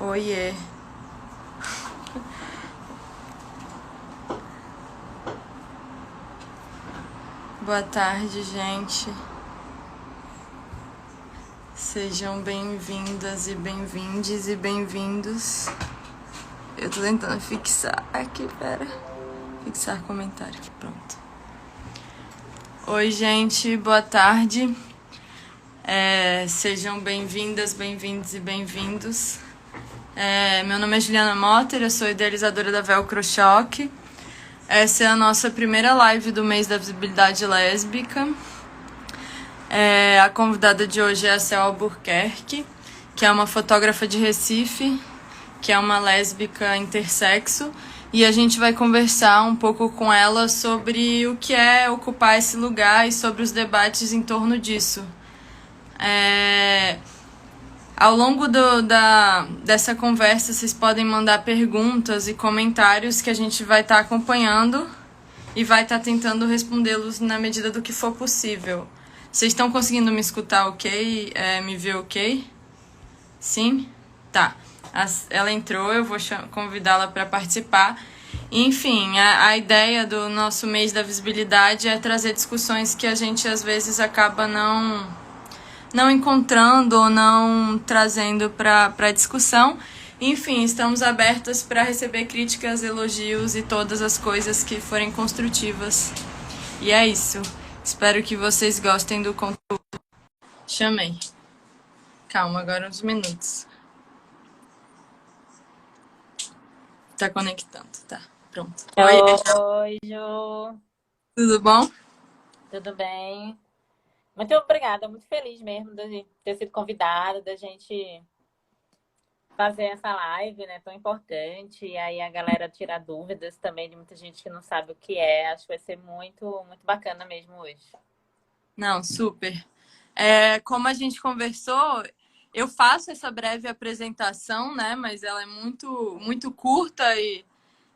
Oiê. Boa tarde, gente. Sejam bem-vindas e bem-vindes e bem-vindos. Eu tô tentando fixar aqui, pera. Fixar comentário, pronto. Oi, gente, boa tarde. Sejam bem-vindas, bem-vindos e bem-vindos. Meu nome é Juliana Motter, eu sou idealizadora da Velcro Choque. Essa é a nossa primeira live do mês da visibilidade lésbica. A convidada de hoje é a Cel Albuquerque, que é uma fotógrafa de Recife, que é uma lésbica intersexo, e a gente vai conversar um pouco com ela sobre o que é ocupar esse lugar e sobre os debates em torno disso. Ao longo dessa conversa, vocês podem mandar perguntas e comentários que a gente vai estar acompanhando e vai estar tentando respondê-los na medida do que for possível. Vocês estão conseguindo me escutar ok? Me ver ok? Sim? Tá. Ela entrou, eu vou convidá-la para participar. Enfim, a ideia do nosso mês da visibilidade é trazer discussões que a gente às vezes acaba não encontrando ou não trazendo para discussão. Enfim, estamos abertas para receber críticas, elogios e todas as coisas que forem construtivas. E é isso. Espero que vocês gostem do conteúdo. Chamei. Calma, agora uns minutos. Tá conectando, tá. Pronto. Oi, Ju. Tudo bom? Tudo bem? Muito obrigada, muito feliz mesmo de ter sido convidada, da gente fazer essa live, né, tão importante. E aí a galera tirar dúvidas também de muita gente que não sabe o que é. Acho que vai ser muito, muito bacana mesmo hoje. Não, super. Como a gente conversou, eu faço essa breve apresentação, né? Mas ela é muito, muito curta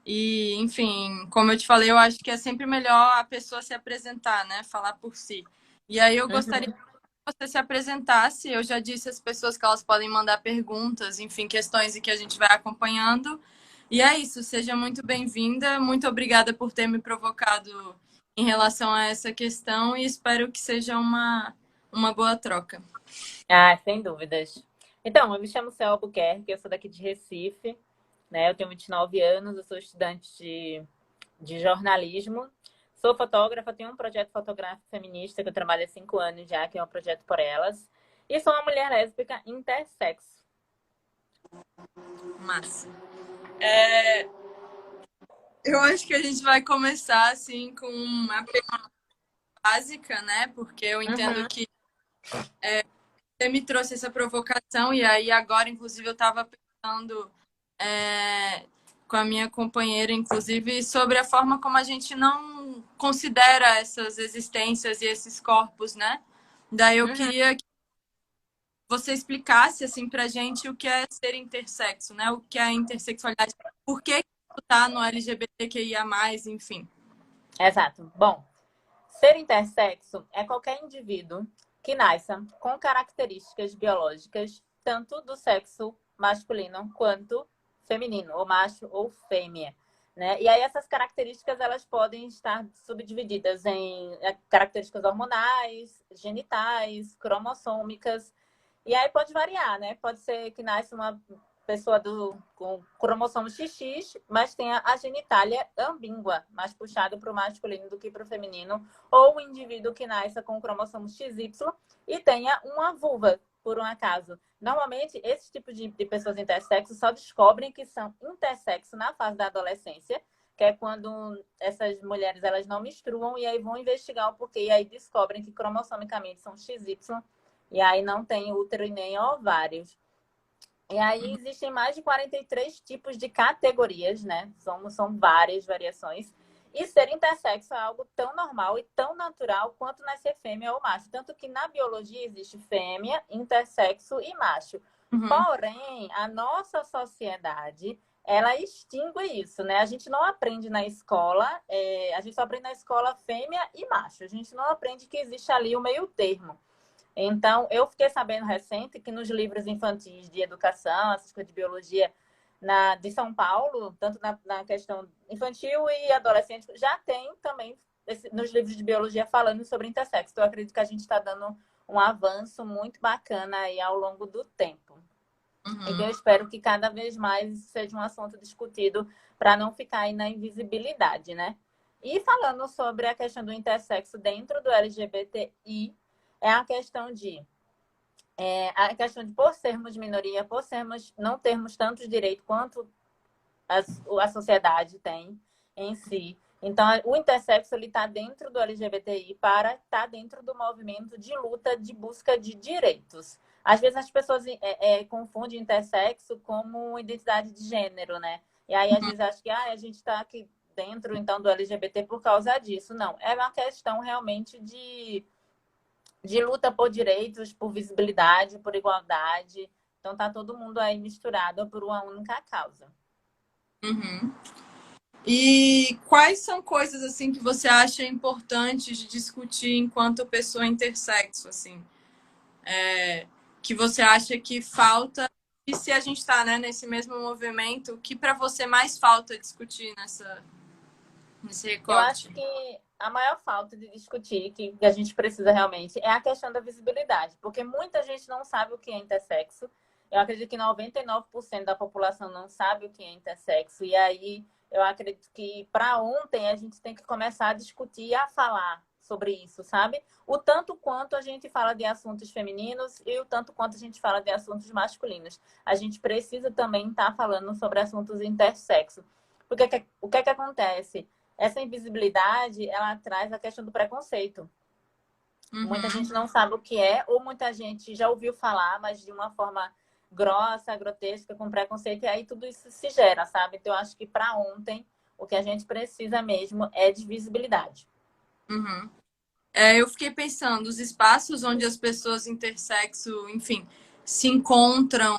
enfim, como eu te falei, eu acho que é sempre melhor a pessoa se apresentar, né? Falar por si. E aí eu gostaria que você se apresentasse. Eu já disse às pessoas que elas podem mandar perguntas, enfim, questões e que a gente vai acompanhando. E é isso, seja muito bem-vinda. Muito obrigada por ter me provocado em relação a essa questão e espero que seja uma boa troca. Ah, sem dúvidas. Então, eu me chamo Cel Albuquerque, eu sou daqui de Recife, né? Eu tenho 29 anos, eu sou estudante de jornalismo. Sou fotógrafa, tenho um projeto fotográfico feminista que eu trabalho há 5 anos já, que é um projeto por elas. E sou uma mulher lésbica intersexo. Massa. Eu acho que a gente vai começar assim com uma pergunta básica, né? Porque eu entendo que você me trouxe essa provocação e aí agora, inclusive, eu estava pensando com a minha companheira, inclusive, sobre a forma como a gente não considera essas existências e esses corpos, né? Daí eu queria que você explicasse assim pra gente o que é ser intersexo, né? O que é a intersexualidade, por que isso tá no LGBTQIA+, enfim. Exato. Bom, ser intersexo é qualquer indivíduo que nasça com características biológicas tanto do sexo masculino quanto feminino, ou macho ou fêmea. Né? E aí essas características elas podem estar subdivididas em características hormonais, genitais, cromossômicas. E aí pode variar, né? Pode ser que nasce uma pessoa com cromossomo XX, mas tenha a genitália ambígua, mais puxado para o masculino do que para o feminino, ou um indivíduo que nasça com o cromossomo XY e tenha uma vulva, por um acaso. Normalmente, esse tipo de pessoas intersexo só descobrem que são intersexo na fase da adolescência, que é quando essas mulheres elas não menstruam e aí vão investigar o porquê, e aí descobrem que cromossomicamente são XY, e aí não tem útero e nem ovários. E aí existem mais de 43 tipos de categorias, né? São várias variações. E ser intersexo é algo tão normal e tão natural quanto nascer fêmea ou macho. Tanto que na biologia existe fêmea, intersexo e macho. Porém, a nossa sociedade, ela extingue isso, né? A gente não aprende na escola, a gente só aprende na escola fêmea e macho. A gente não aprende que existe ali o meio termo. Então, eu fiquei sabendo recente que nos livros infantis de educação, essas coisas de biologia de São Paulo, tanto na questão infantil e adolescente, já tem também nos livros de biologia falando sobre intersexo. Então, eu acredito que a gente está dando um avanço muito bacana aí ao longo do tempo. Então, eu espero que cada vez mais isso seja um assunto discutido para não ficar aí na invisibilidade, né? E falando sobre a questão do intersexo dentro do LGBTI, é a questão de por sermos minoria, por sermos não termos tantos direitos quanto a sociedade tem em si. Então, o intersexo ele está dentro do LGBTI para estar dentro do movimento de luta de busca de direitos. Às vezes as pessoas confundem intersexo como identidade de gênero, né? E aí às vezes acham que a gente está aqui dentro então do LGBT por causa disso. Não, é uma questão realmente de luta por direitos, por visibilidade, por igualdade. Então tá todo mundo aí misturado por uma única causa. Uhum. E quais são coisas assim que você acha importantes de discutir enquanto pessoa intersexo, assim, que você acha que falta? E se a gente está, né, nesse mesmo movimento, o que para você mais falta discutir nesse Eu acho recorte? que a maior falta de discutir, que a gente precisa realmente, é a questão da visibilidade, porque muita gente não sabe o que é intersexo. Eu acredito que 99% da população não sabe o que é intersexo, e aí eu acredito que para ontem a gente tem que começar a discutir e a falar sobre isso, sabe? O tanto quanto a gente fala de assuntos femininos e o tanto quanto a gente fala de assuntos masculinos. A gente precisa também estar falando sobre assuntos intersexo. Porque o que é que acontece? Essa invisibilidade, ela traz a questão do preconceito. Muita gente não sabe o que é, ou muita gente já ouviu falar, mas de uma forma grossa, grotesca, com preconceito, e aí tudo isso se gera, sabe? Então, eu acho que para ontem, o que a gente precisa mesmo é de visibilidade. Uhum. Eu fiquei pensando, os espaços onde as pessoas intersexo, enfim, se encontram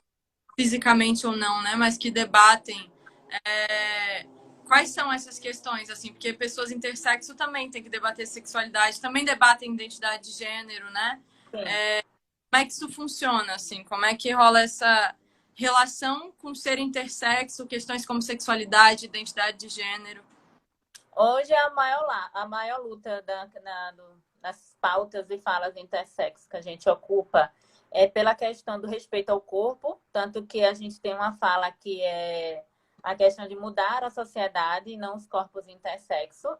fisicamente ou não, né, mas que debatem quais são essas questões, assim, porque pessoas intersexo também têm que debater sexualidade, também debatem identidade de gênero, né? Sim. Como é que isso funciona, assim? Como é que rola essa relação com ser intersexo, questões como sexualidade, identidade de gênero? Hoje é a maior luta das pautas e falas intersexo que a gente ocupa é pela questão do respeito ao corpo, tanto que a gente tem uma fala que é a questão de mudar a sociedade e não os corpos intersexo.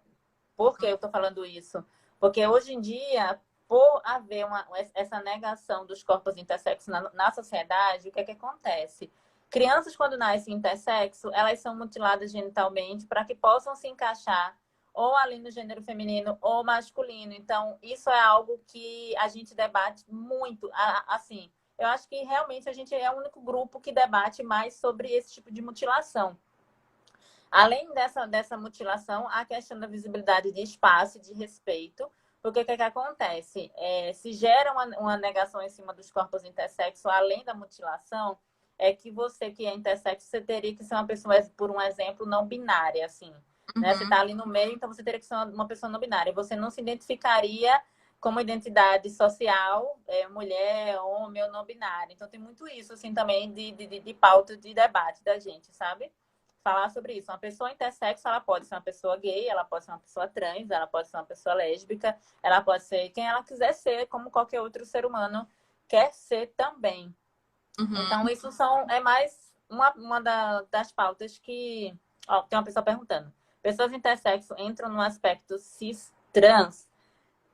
Por que eu estou falando isso? Porque hoje em dia, por haver essa negação dos corpos intersexo na sociedade, o que é que acontece? Crianças, quando nascem intersexo, elas são mutiladas genitalmente para que possam se encaixar ou ali no gênero feminino ou masculino. Então, isso é algo que a gente debate muito. Assim, eu acho que realmente a gente é o único grupo que debate mais sobre esse tipo de mutilação. Além dessa mutilação, a questão da visibilidade de espaço e de respeito. Porque o que acontece? Se gera uma negação em cima dos corpos intersexo, além da mutilação, é que você que é intersexo, você teria que ser uma pessoa, por um exemplo, não binária, assim. Né? Você está ali no meio, então você teria que ser uma pessoa não binária. Você não se identificaria como identidade social, mulher, homem ou não binária. Então tem muito isso, assim, também de pauta de debate da gente, sabe? Falar sobre isso. Uma pessoa intersexo, ela pode ser uma pessoa gay, ela pode ser uma pessoa trans, ela pode ser uma pessoa lésbica, ela pode ser quem ela quiser ser, como qualquer outro ser humano quer ser também. Então, isso é mais uma das pautas que... Ó, tem uma pessoa perguntando. Pessoas intersexo entram no aspecto cis-trans?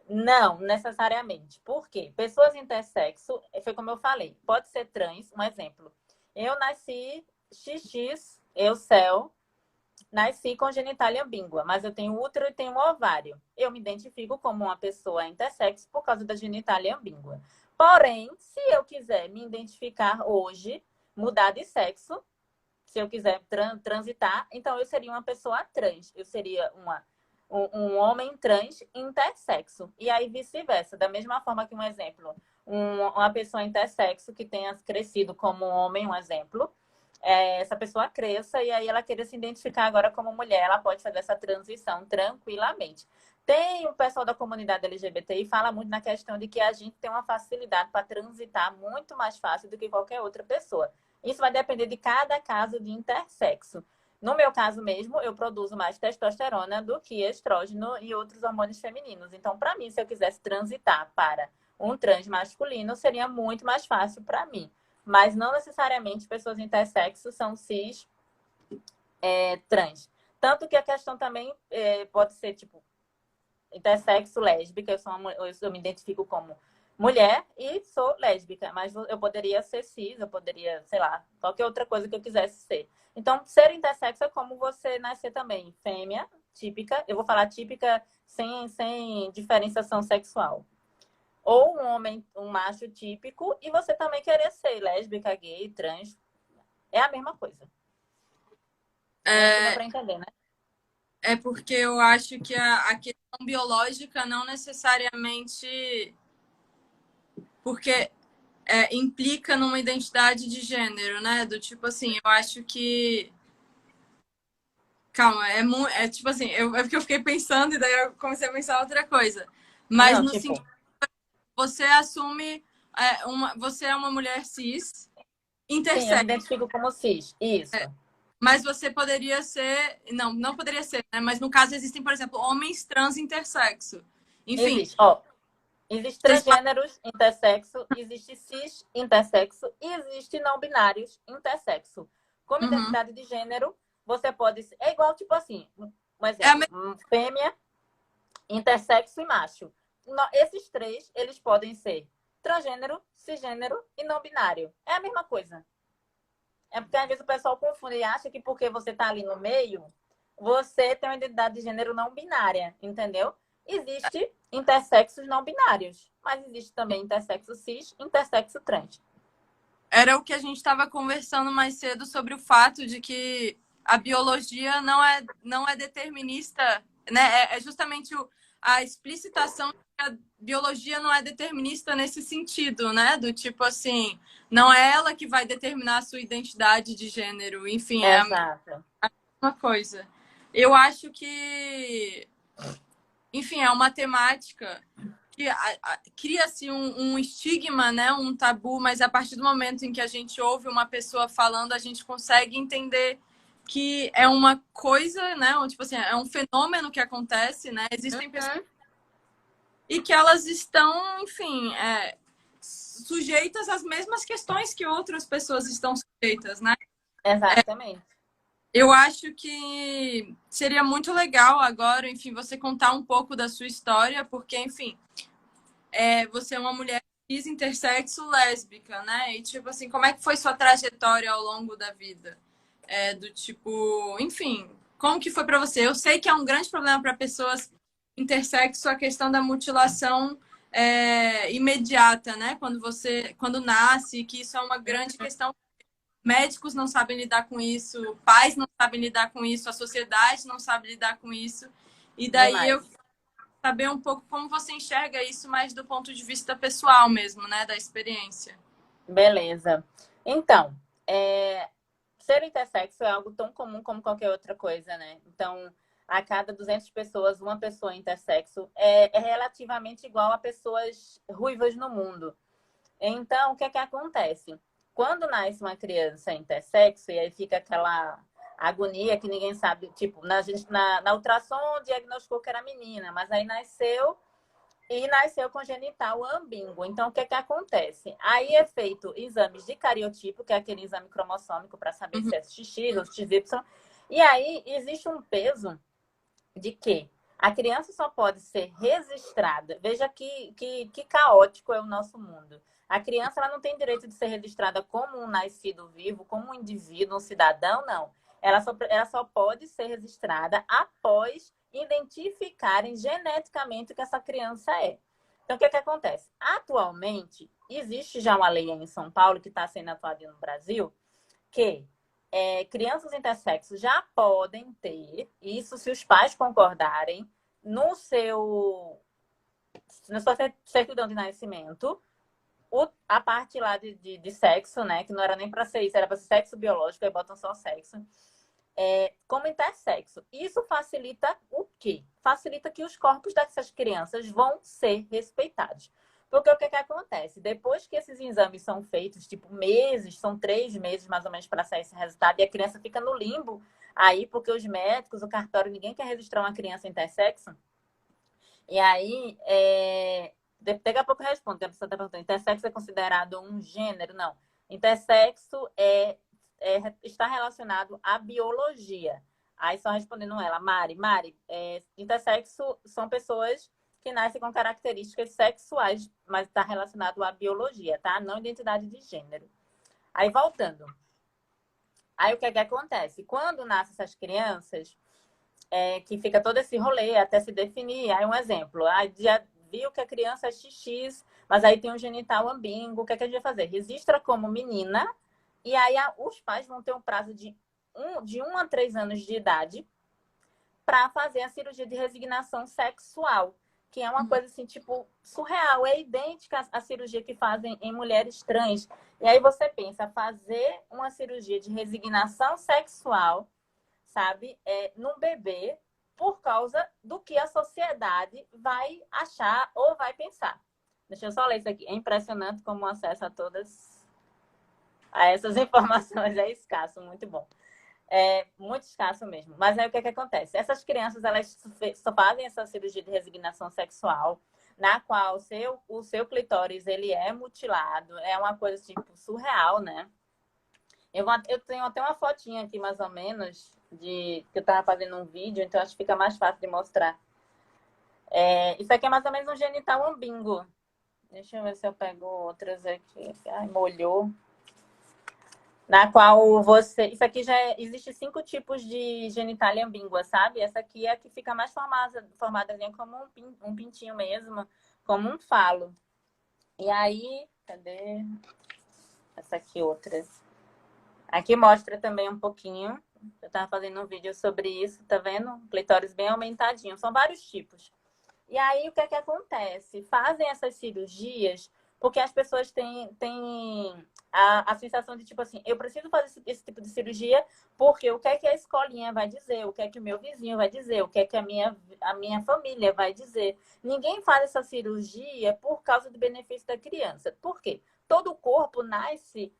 Não, necessariamente. Por quê? Pessoas intersexo, foi como eu falei, pode ser trans, um exemplo. Eu nasci XX, eu, Cel, nasci com genitália ambígua, mas eu tenho útero e tenho ovário. Eu me identifico como uma pessoa intersexo por causa da genitália ambígua. Porém, se eu quiser me identificar hoje, mudar de sexo, se eu quiser transitar, então eu seria uma pessoa trans. Eu seria um homem trans intersexo. E aí vice-versa. Da mesma forma que um exemplo, uma pessoa intersexo que tenha crescido como homem, um exemplo, essa pessoa cresça e aí ela queira se identificar agora como mulher, ela pode fazer essa transição tranquilamente. Tem o pessoal da comunidade LGBTI fala muito na questão de que a gente tem uma facilidade para transitar muito mais fácil do que qualquer outra pessoa. Isso vai depender de cada caso de intersexo. No meu caso mesmo, eu produzo mais testosterona do que estrógeno e outros hormônios femininos. Então, para mim, se eu quisesse transitar para um trans masculino, seria muito mais fácil para mim. Mas não necessariamente pessoas intersexo são cis trans. Tanto que a questão também pode ser, tipo, intersexo lésbica, eu me identifico como mulher e sou lésbica, mas eu poderia ser cis, eu poderia, sei lá, qualquer outra coisa que eu quisesse ser. Então, ser intersexo é como você nascer também, fêmea, típica, eu vou falar típica sem diferenciação sexual. Ou um homem, um macho típico, e você também querer ser lésbica, gay, trans, é a mesma coisa. Dá pra entender, né? É porque eu acho que a questão biológica não necessariamente porque implica numa identidade de gênero, né? Do tipo assim, eu acho que. Calma, tipo assim, é porque eu fiquei pensando e daí eu comecei a pensar outra coisa. Mas Não, no tipo, sentido, você assume. Você é uma mulher cis, sim, eu me intersexo. identifico como cis, isso. Mas você poderia ser. Não, não poderia ser, né? Mas no caso existem, por exemplo, homens trans intersexo. Enfim, Existe, ó, existe vocês transgêneros intersexo, existe cis intersexo e existe não binários intersexo. Como uhum. identidade de gênero, você pode ser. É igual, tipo assim, um É a exemplo: fêmea, intersexo e macho. Esses três, eles podem ser transgênero, cisgênero e não binário. É a mesma coisa. É porque às vezes o pessoal confunde e acha que porque você está ali no meio, você tem uma identidade de gênero não binária, entendeu? Existe intersexos não binários, mas existe também intersexo cis, intersexo trans. Era o que a gente estava conversando mais cedo sobre o fato de que a biologia não é determinista, né? É justamente a explicitação de que a biologia não é determinista nesse sentido, né? Do tipo assim, não é ela que vai determinar a sua identidade de gênero, enfim, é a Exato. mesma coisa. Eu acho que, enfim, é uma temática que cria-se um estigma, né, um tabu, mas a partir do momento em que a gente ouve uma pessoa falando, a gente consegue entender que é uma coisa, né, tipo assim, é um fenômeno que acontece, né, existem pessoas e que elas estão, enfim, sujeitas às mesmas questões que outras pessoas estão sujeitas, né? Exatamente. Eu acho que seria muito legal agora, enfim, você contar um pouco da sua história, porque, enfim, você é uma mulher cis, intersexo, lésbica, né? E, tipo assim, como é que foi sua trajetória ao longo da vida? Do tipo, enfim, como que foi para você? Eu sei que é um grande problema para pessoas intersexo a questão da mutilação imediata, né? Quando nasce, que isso é uma grande questão. Médicos não sabem lidar com isso, pais não sabem lidar com isso, a sociedade não sabe lidar com isso. E daí eu Demais. saber um pouco como você enxerga isso, mais do ponto de vista pessoal mesmo, né? Da experiência. Beleza. Então, ser intersexo é algo tão comum como qualquer outra coisa, né? Então, a cada 200 pessoas, uma pessoa intersexo é relativamente igual a pessoas ruivas no mundo. Então, o que é que acontece? Quando nasce uma criança intersexo, e aí fica aquela agonia que ninguém sabe, tipo, na ultrassom diagnosticou que era menina, mas aí nasceu congenital ambíguo. Então, o que é que acontece? Aí é feito exames de cariotipo, que é aquele exame cromossômico para saber se é XX ou XY. E aí existe um peso de que a criança só pode ser registrada. Veja que caótico é o nosso mundo. A criança ela não tem direito de ser registrada como um nascido vivo, como um indivíduo, um cidadão, não. Ela só pode ser registrada após identificarem geneticamente o que essa criança é. Então, o que é que acontece? Atualmente, existe já uma lei em São Paulo que está sendo atuada no Brasil, que crianças intersexos já podem ter, isso se os pais concordarem, na sua certidão de nascimento, a parte lá de sexo, né? Que não era nem para ser isso, era para ser sexo biológico, aí botam só sexo. Como intersexo. Isso facilita o quê? facilita que os corpos dessas crianças vão ser respeitados. Porque o que acontece? Depois que esses exames são feitos, tipo meses, são 3 meses mais ou menos para sair esse resultado, e a criança fica no limbo aí, porque os médicos, o cartório, ninguém quer registrar uma criança intersexo. E aí, daqui a pouco eu respondo, que a pessoa está perguntando, intersexo é considerado um gênero? Não. Intersexo está relacionado à biologia. Aí só respondendo ela, Mari, intersexo são pessoas que nascem com características sexuais, mas está relacionado à biologia, tá? Não identidade de gênero. Aí, voltando. Aí, o que acontece? Quando nascem essas crianças, que fica todo esse rolê até se definir. Aí, um exemplo. Aí, já viu que a criança é XX, mas aí tem um genital ambíguo. O que a gente vai fazer? Registra como menina, e aí os pais vão ter um prazo de 1 a 3 anos de idade para fazer a cirurgia de resignação sexual, que é uma coisa assim, tipo, surreal. É idêntica à cirurgia que fazem em mulheres trans. E aí você pensa, fazer uma cirurgia de resignação sexual, sabe, num bebê, por causa do que a sociedade vai achar ou vai pensar. Deixa eu só ler isso aqui. É impressionante como o acesso a essas informações é escasso, muito bom. É muito escasso mesmo. Mas aí o que acontece? Essas crianças, elas só fazem essa cirurgia de resignação sexual, na qual o seu clitóris, ele é mutilado. É uma coisa, tipo, surreal, né? Eu tenho até uma fotinha aqui, mais ou menos, que eu tava fazendo um vídeo, então acho que fica mais fácil de mostrar. Isso aqui é mais ou menos um genital ambíguo. Deixa eu ver se eu pego outras aqui. Ai, molhou. Na qual isso aqui existe 5 tipos de genitália ambígua, sabe? Essa aqui é a que fica mais formada como um pintinho mesmo, como um falo. E aí, cadê? Essa aqui, outra. Aqui mostra também um pouquinho. Eu tava fazendo um vídeo sobre isso, tá vendo? Clitóris bem aumentadinho. São vários tipos. E aí, o que acontece? Fazem essas cirurgias porque as pessoas têm a sensação de, tipo assim, eu preciso fazer esse tipo de cirurgia porque o que é que a escolinha vai dizer, o que é que o meu vizinho vai dizer, o que é que a minha família vai dizer. Ninguém faz essa cirurgia por causa do benefício da criança. Por quê? Todo o corpo nasce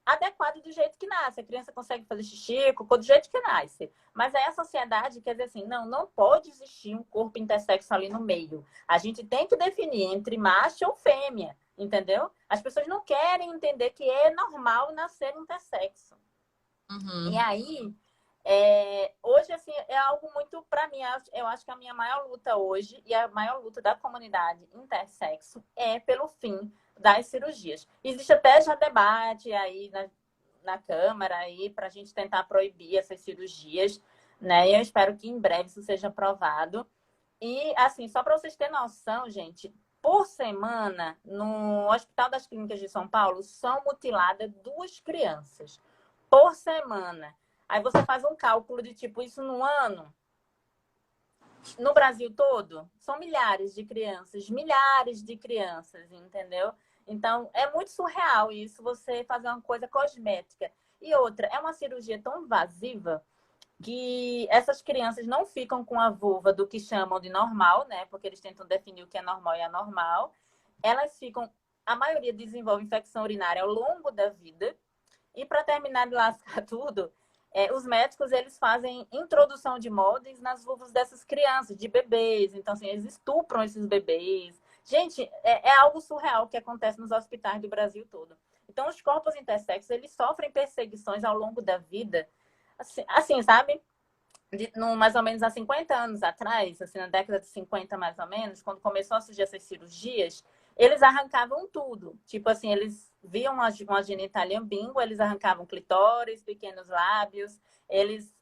adequado do jeito que nasce. A criança consegue fazer xixi, cocô do jeito que nasce. Mas aí a sociedade quer dizer assim, não pode existir um corpo intersexo ali no meio. A gente tem que definir entre macho ou fêmea, entendeu? As pessoas não querem entender que é normal nascer intersexo. Uhum. E aí, hoje, assim, é algo muito, para mim, eu acho que a minha maior luta hoje e a maior luta da comunidade intersexo é pelo fim das cirurgias. Existe até já debate aí na Câmara aí para a gente tentar proibir essas cirurgias, né? E eu espero que em breve isso seja aprovado. E, assim, só para vocês terem noção, gente, por semana, no Hospital das Clínicas de São Paulo, são mutiladas 2 crianças por semana. Aí você faz um cálculo de tipo, isso no ano, no Brasil todo, são milhares de crianças, entendeu? Então, é muito surreal isso, você fazer uma coisa cosmética. E outra, é uma cirurgia tão invasiva que essas crianças não ficam com a vulva do que chamam de normal, né? Porque eles tentam definir o que é normal e anormal. Elas ficam, a maioria desenvolve infecção urinária ao longo da vida. E para terminar de lascar tudo, os médicos eles fazem introdução de moldes nas vulvas dessas crianças, de bebês. Então, assim, eles estupram esses bebês. Gente, é algo surreal que acontece nos hospitais do Brasil todo. Então, os corpos intersexos, eles sofrem perseguições ao longo da vida. Assim sabe? Mais ou menos há 50 anos atrás, assim, na década de 50 mais ou menos, quando começou a surgir essas cirurgias, eles arrancavam tudo. Tipo assim, eles viam uma genitália ambígua, eles arrancavam clitóris, pequenos lábios, eles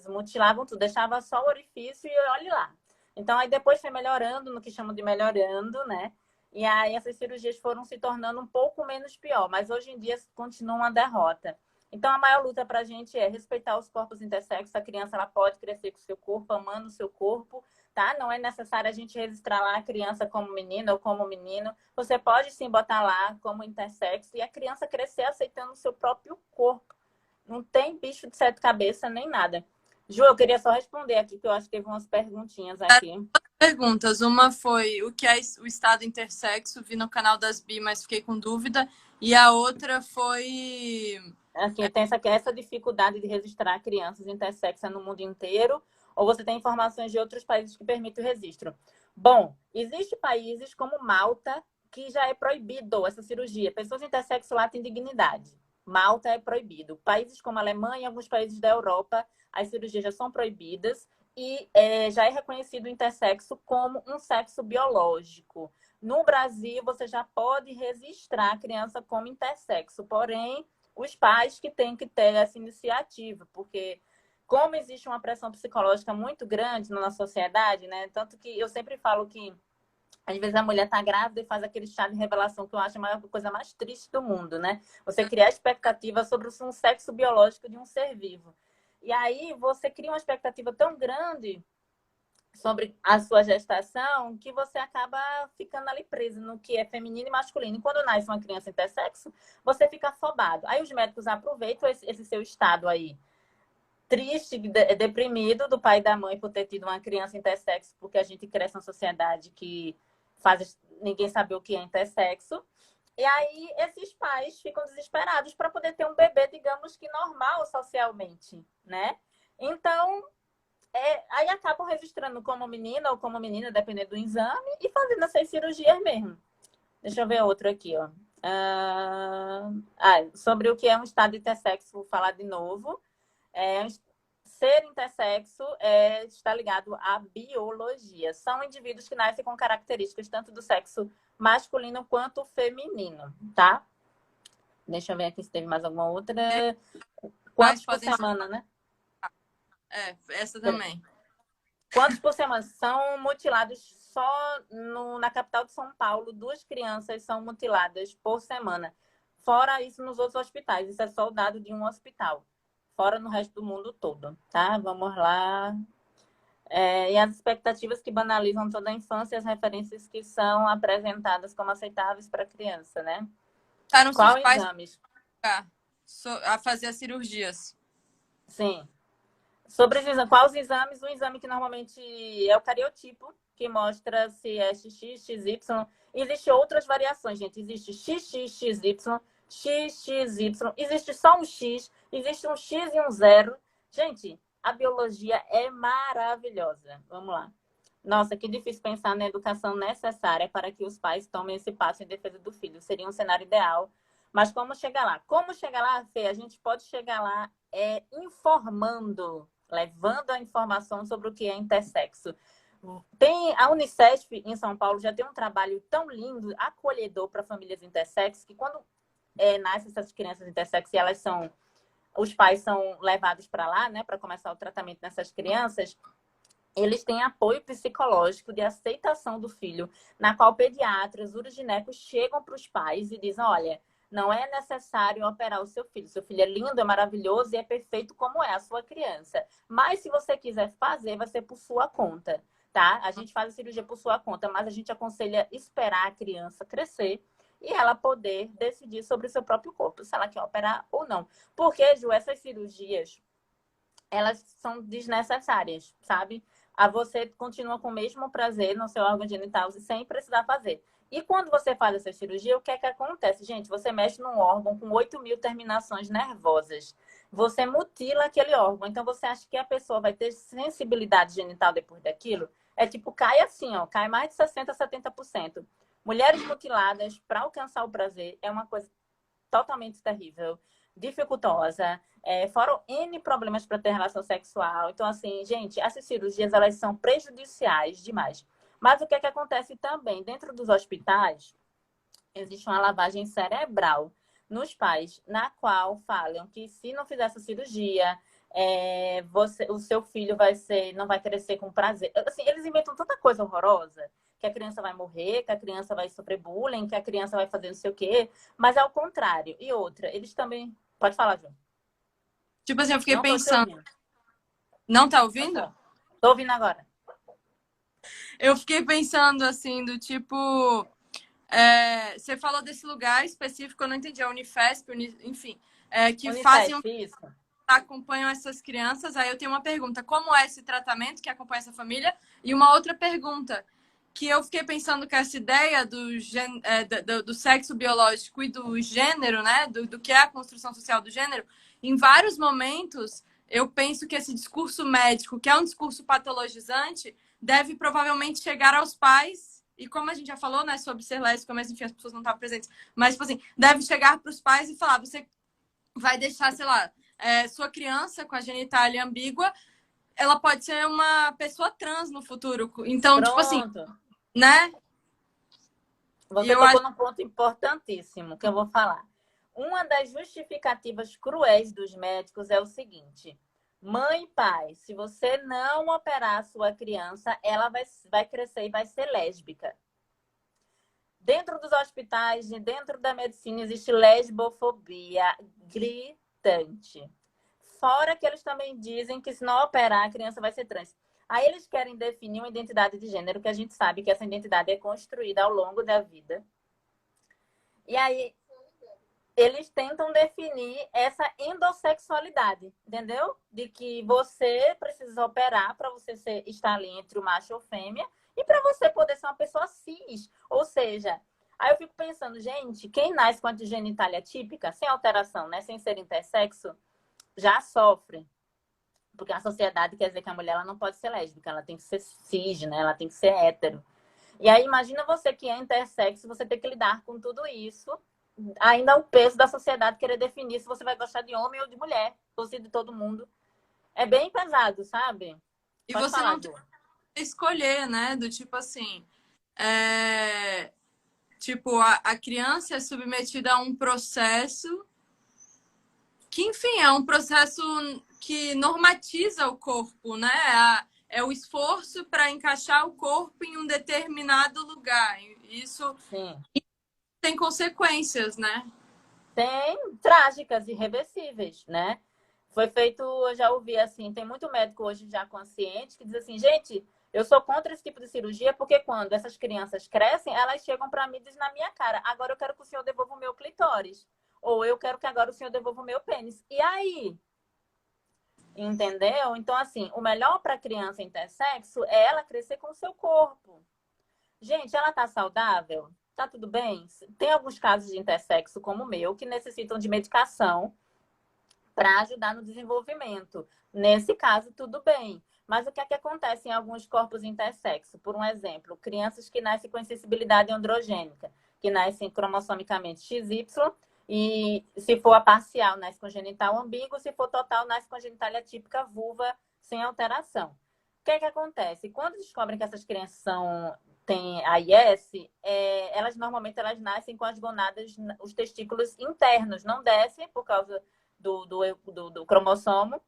mutilavam tudo, deixava só o orifício e olhe lá. Então, aí depois foi melhorando, no que chamam de melhorando, né? E aí essas cirurgias foram se tornando um pouco menos pior, mas hoje em dia continua uma derrota. Então, a maior luta para a gente é respeitar os corpos intersexos. A criança ela pode crescer com o seu corpo, amando o seu corpo, tá? Não é necessário a gente registrar lá a criança como menina ou como menino. Você pode sim botar lá como intersexo e a criança crescer aceitando o seu próprio corpo. Não tem bicho de 7 cabeças nem nada. Ju, eu queria só responder aqui, que eu acho que teve umas perguntinhas aqui. Perguntas. Uma foi o que é o estado intersexo? Vi no canal das Bi, mas fiquei com dúvida. E a outra foi. Assim, tem essa dificuldade de registrar crianças intersexas no mundo inteiro, ou você tem informações de outros países que permitem o registro? Bom, existem países como Malta, que já é proibido essa cirurgia. Pessoas intersexo lá têm dignidade. Malta é proibido. Países como a Alemanha e alguns países da Europa, as cirurgias já são proibidas e já é reconhecido o intersexo como um sexo biológico. No Brasil, você já pode registrar a criança como intersexo, porém os pais que têm que ter essa iniciativa, porque como existe uma pressão psicológica muito grande na nossa sociedade, né? Tanto que eu sempre falo que às vezes a mulher tá grávida e faz aquele chá de revelação que eu acho a coisa mais triste do mundo, né? Você criar expectativa sobre um sexo biológico de um ser vivo. E aí você cria uma expectativa tão grande sobre a sua gestação que você acaba ficando ali preso no que é feminino e masculino. E quando nasce uma criança intersexo, você fica afobado. Aí os médicos aproveitam esse seu estado aí triste, deprimido do pai e da mãe por ter tido uma criança intersexo, porque a gente cresce numa sociedade que faz ninguém saber o que é intersexo. E aí esses pais ficam desesperados para poder ter um bebê, digamos que normal socialmente, né? Então, aí acabam registrando como menina ou como menina, dependendo do exame, e fazendo essas cirurgias mesmo. Deixa eu ver outro aqui, ó. Sobre o que é um estado intersexo, vou falar de novo. Ser intersexo está ligado à biologia. São indivíduos que nascem com características tanto do sexo masculino quanto feminino, tá? Deixa eu ver aqui se teve mais alguma outra. Quantos por semana, né? Essa também. Quantos por semana? São mutilados só na capital de São Paulo. 2 crianças são mutiladas por semana. Fora isso nos outros hospitais. Isso é só o dado de um hospital. Fora no resto do mundo todo, tá? Vamos lá. E as expectativas que banalizam toda a infância e as referências que são apresentadas como aceitáveis para a criança, né? Qual exames? A fazer as cirurgias. Sim. Sobre quais os exames? Um exame que normalmente é o cariotipo, que mostra se é XX, XY. Existem outras variações, gente. Existe XXXY, XXY. Existe só um X, existe um X e um 0. Gente, a biologia é maravilhosa. Vamos lá. Nossa, que difícil pensar na educação necessária para que os pais tomem esse passo em defesa do filho. Seria um cenário ideal. Mas como chegar lá? Como chegar lá, Fê? A gente pode chegar lá informando, levando a informação sobre o que é intersexo. Tem a Unicef em São Paulo já tem um trabalho tão lindo, acolhedor para famílias intersexo, que quando nascem essas crianças intersexo e os pais são levados para lá, né, para começar o tratamento dessas crianças, eles têm apoio psicológico de aceitação do filho, na qual pediatras, uroginecos chegam para os pais e dizem, olha, não é necessário operar o seu filho. Seu filho é lindo, é maravilhoso e é perfeito como é a sua criança. Mas se você quiser fazer, vai ser por sua conta, tá? A gente faz a cirurgia por sua conta, mas a gente aconselha esperar a criança crescer e ela poder decidir sobre o seu próprio corpo, se ela quer operar ou não. Porque, Ju, essas cirurgias, elas são desnecessárias, sabe? Você continua com o mesmo prazer no seu órgão genital sem precisar fazer. E quando você faz essa cirurgia, o que é que acontece? Gente, você mexe num órgão com 8.000 terminações nervosas. Você mutila aquele órgão. Então, você acha que a pessoa vai ter sensibilidade genital depois daquilo? É tipo, cai assim, ó. Cai mais de 60%, 70%. Mulheres mutiladas, para alcançar o prazer, é uma coisa totalmente terrível, dificultosa. Foram N problemas para ter relação sexual. Então, assim, gente, essas cirurgias, elas são prejudiciais demais. Mas o que é que acontece também? Dentro dos hospitais, existe uma lavagem cerebral nos pais, na qual falam que se não fizer essa cirurgia, o seu filho não vai crescer com prazer. Assim, eles inventam tanta coisa horrorosa, que a criança vai morrer, que a criança vai sofrer bullying, que a criança vai fazer não sei o quê, mas é o contrário. E outra, eles também... Pode falar, João. Tipo assim, eu fiquei pensando... Não tá ouvindo? Tô ouvindo agora. Eu fiquei pensando, assim, do tipo... você falou desse lugar específico, eu não entendi. A Unifesp, enfim. Que Unifesp, fazem... isso. acompanham essas crianças, aí eu tenho uma pergunta: como é esse tratamento que acompanha essa família? E uma outra pergunta, que eu fiquei pensando que essa ideia do sexo biológico e do gênero, né, do que é a construção social do gênero, em vários momentos eu penso que esse discurso médico, que é um discurso patologizante, deve provavelmente chegar aos pais, e como a gente já falou, né, sobre ser lésbica, mas enfim, as pessoas não estavam presentes, mas, tipo assim, deve chegar para os pais e falar: você vai deixar, sei lá, sua criança com a genitália ambígua, ela pode ser uma pessoa trans no futuro. Então, tipo assim, Pronto. né? E Você eu acho. tocou num ponto importantíssimo que eu vou falar. Uma das justificativas cruéis dos médicos é o seguinte: mãe e pai, se você não operar a sua criança, ela vai crescer e vai ser lésbica. Dentro dos hospitais e dentro da medicina existe lesbofobia gritante. Fora que eles também dizem que se não operar, a criança vai ser trans. Aí eles querem definir uma identidade de gênero, que a gente sabe que essa identidade é construída ao longo da vida. E aí eles tentam definir essa endossexualidade, entendeu? De que você precisa operar para você estar ali entre o macho ou fêmea e para você poder ser uma pessoa cis. Ou seja, aí eu fico pensando, gente, quem nasce com a genitália típica, sem alteração, né, sem ser intersexo, já sofre. Porque a sociedade quer dizer que a mulher ela não pode ser lésbica, ela tem que ser cis, né? Ela tem que ser hétero. E aí imagina você que é intersexo, você ter que lidar com tudo isso, ainda o peso da sociedade querer definir se você vai gostar de homem ou de mulher, ou se de todo mundo. É bem pesado, sabe? E Pode você falar, não tem Ju. que escolher, né? Do tipo assim. Tipo, a criança é submetida a um processo que, enfim, é um processo que normatiza o corpo, né? É o esforço para encaixar o corpo em um determinado lugar. Isso Sim. tem consequências, né? Tem trágicas, irreversíveis, né? Foi feito, eu já ouvi assim, tem muito médico hoje já consciente que diz assim, gente, eu sou contra esse tipo de cirurgia porque quando essas crianças crescem, elas chegam para mim e dizem na minha cara, agora eu quero que o senhor devolva o meu clitóris. Ou eu quero que agora o senhor devolva o meu pênis. E aí? Entendeu? Então, assim, o melhor para a criança intersexo é ela crescer com o seu corpo. Gente, ela tá saudável? Tá tudo bem? Tem alguns casos de intersexo, como o meu, que necessitam de medicação para ajudar no desenvolvimento. Nesse caso, tudo bem. Mas o que é que acontece em alguns corpos intersexo? Por um exemplo, crianças que nascem com insensibilidade androgênica, que nascem cromossomicamente XY, e se for a parcial, nasce com genital ambíguo, se for total, nasce com genitália típica vulva sem alteração. O que é que acontece? Quando descobrem que essas crianças têm AIS, elas normalmente nascem com as gonadas, os testículos internos, não descem por causa do cromossomo,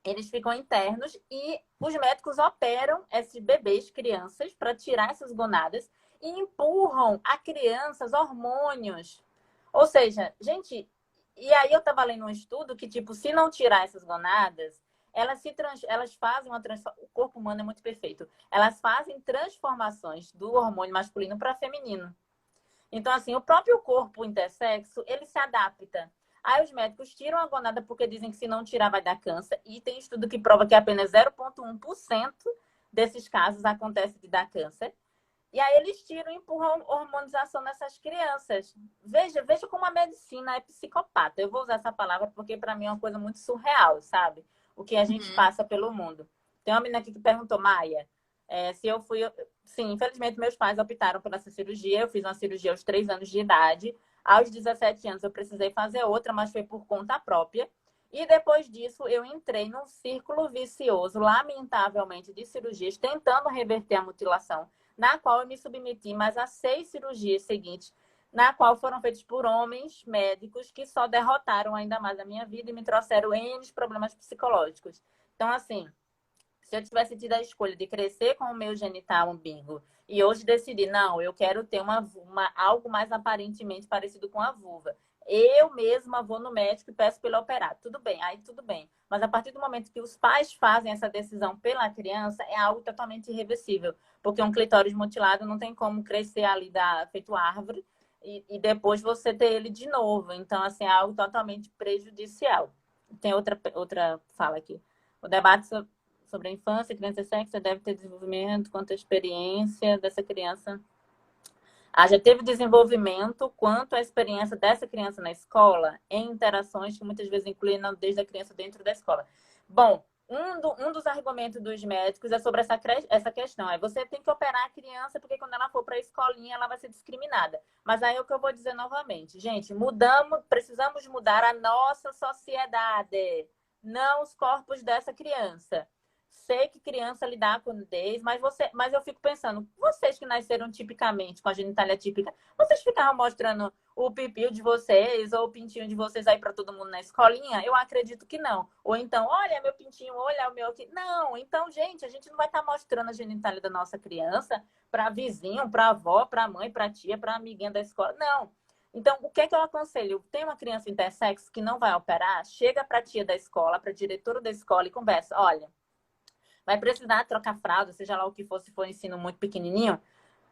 eles ficam internos e os médicos operam esses bebês, crianças, para tirar essas gonadas e empurram a crianças hormônios. Ou seja, gente, e aí eu estava lendo um estudo que, tipo, se não tirar essas gonadas, elas fazem uma transformação. O corpo humano é muito perfeito. Elas fazem transformações do hormônio masculino para feminino. Então, assim, o próprio corpo intersexo, ele se adapta. Aí os médicos tiram a gonada porque dizem que se não tirar vai dar câncer. E tem estudo que prova que apenas 0,1% desses casos acontece de dar câncer. E aí eles tiram e empurram hormonização nessas crianças. Veja como a medicina é psicopata. Eu vou usar essa palavra porque para mim é uma coisa muito surreal, sabe? O que a gente passa pelo mundo. Tem uma menina aqui que perguntou, Maia, se eu fui... Sim, infelizmente meus pais optaram por essa cirurgia. Eu fiz uma cirurgia aos 3 anos de idade. Aos 17 anos eu precisei fazer outra, mas foi por conta própria. E depois disso eu entrei num círculo vicioso, lamentavelmente, de cirurgias, tentando reverter a mutilação, na qual eu me submeti mais a 6 cirurgias seguintes, na qual foram feitas por homens médicos que só derrotaram ainda mais a minha vida e me trouxeram N problemas psicológicos. Então, assim, se eu tivesse tido a escolha de crescer com o meu genital umbigo e hoje decidir, não, eu quero ter algo mais aparentemente parecido com a vulva, eu mesma vou no médico e peço para ele operar. Tudo bem, aí tudo bem. Mas a partir do momento que os pais fazem essa decisão pela criança, é algo totalmente irreversível. Porque um clitóris mutilado não tem como crescer ali feito árvore e depois você ter ele de novo. Então, assim, é algo totalmente prejudicial. Tem outra fala aqui. O debate sobre a infância, criança e sexo deve ter desenvolvimento quanto à experiência dessa criança. Já teve desenvolvimento quanto à experiência dessa criança na escola, em interações que muitas vezes incluem desde a criança dentro da escola. Bom, um dos argumentos dos médicos é sobre essa questão. Você tem que operar a criança, porque quando ela for para a escolinha, ela vai ser discriminada. Mas aí é o que eu vou dizer novamente. Gente, precisamos mudar a nossa sociedade, não os corpos dessa criança. Sei que criança lidar com nudez, mas eu fico pensando, vocês que nasceram tipicamente, com a genitália típica, vocês ficavam mostrando o pipio de vocês ou o pintinho de vocês aí para todo mundo na escolinha? Eu acredito que não. Ou então, olha meu pintinho, olha o meu aqui. Não, então, gente, a gente não vai estar mostrando a genitália da nossa criança para vizinho, para avó, para mãe, para tia, para amiguinha da escola. Não. Então, o que é que eu aconselho? Tem uma criança intersexo que não vai operar? Chega para a tia da escola, para a diretora da escola e conversa. Olha, vai precisar trocar fralda, seja lá o que for, se for ensino muito pequenininho.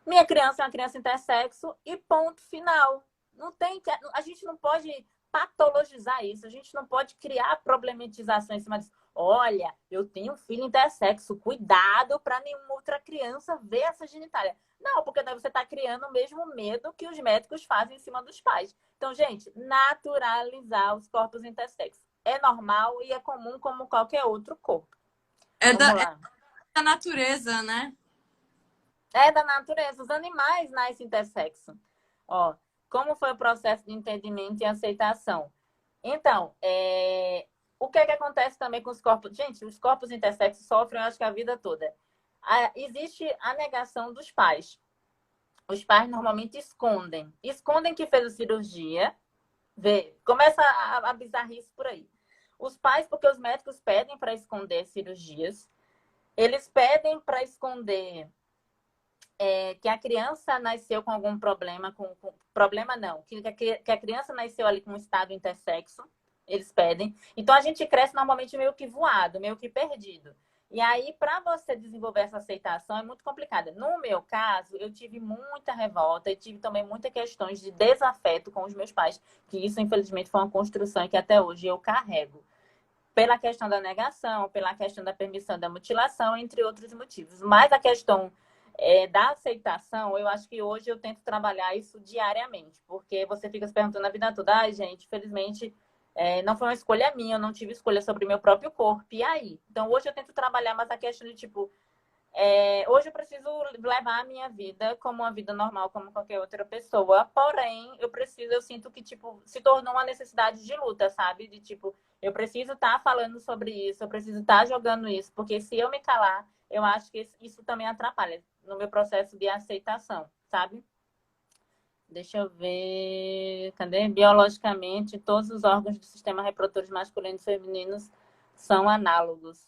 Minha criança é uma criança intersexo e ponto final. Não tem que, a gente não pode patologizar isso, a gente não pode criar problematização em cima disso. Olha, eu tenho um filho intersexo, cuidado para nenhuma outra criança ver essa genitália. Não, porque daí você está criando o mesmo medo que os médicos fazem em cima dos pais. Então, gente, naturalizar os corpos intersexos é normal e é comum como qualquer outro corpo. É Vamos é lá. da natureza, né? É da natureza. Os animais nascem intersexo. Ó, como foi o processo de entendimento e aceitação? Então, o que é que acontece também com os corpos? Gente, os corpos intersexos sofrem, eu acho que a vida toda. Existe a negação dos pais. Os pais normalmente escondem. Escondem que fez a cirurgia. Começa a bizarrice por aí. Os pais, porque os médicos pedem para esconder cirurgias. Eles pedem para esconder que a criança nasceu com algum problema, problema não, que a criança nasceu ali com um estado intersexo, eles pedem. Então a gente cresce normalmente meio que voado, meio que perdido. E aí, para você desenvolver essa aceitação, é muito complicado. No meu caso, eu tive muita revolta e tive também muitas questões de desafeto com os meus pais, que isso, infelizmente, foi uma construção que até hoje eu carrego. Pela questão da negação, pela questão da permissão da mutilação, entre outros motivos. Mas a questão da aceitação, eu acho que hoje eu tento trabalhar isso diariamente, porque você fica se perguntando a vida toda, ai, gente, infelizmente, não foi uma escolha minha, eu não tive escolha sobre o meu próprio corpo, e aí? Então, hoje eu tento trabalhar mais a questão de, tipo, hoje eu preciso levar a minha vida como uma vida normal, como qualquer outra pessoa. Porém, eu sinto que, tipo, se tornou uma necessidade de luta, sabe? De, tipo, eu preciso estar falando sobre isso, eu preciso estar jogando isso, porque se eu me calar, eu acho que isso também atrapalha no meu processo de aceitação, sabe? Deixa eu ver. Cadê? Biologicamente, todos os órgãos do sistema reprodutor masculino e femininos são análogos.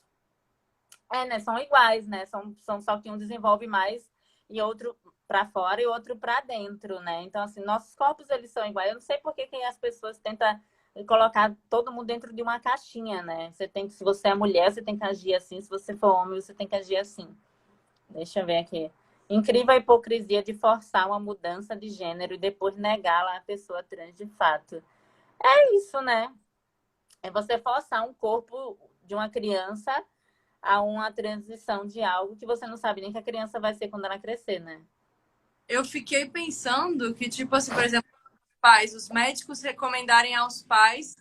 Né? São iguais, né? São só que um desenvolve mais e outro para fora e outro para dentro, né? Então, assim, nossos corpos, eles são iguais. Eu não sei por que as pessoas tentam colocar todo mundo dentro de uma caixinha, né? Se você é mulher, você tem que agir assim. Se você for homem, você tem que agir assim. Deixa eu ver aqui. Incrível a hipocrisia de forçar uma mudança de gênero e depois negá-la à pessoa trans de fato. É isso, né? É você forçar um corpo de uma criança a uma transição de algo que você não sabe nem que a criança vai ser quando ela crescer, né? Eu fiquei pensando que, tipo assim, por exemplo, pais, os médicos recomendarem aos pais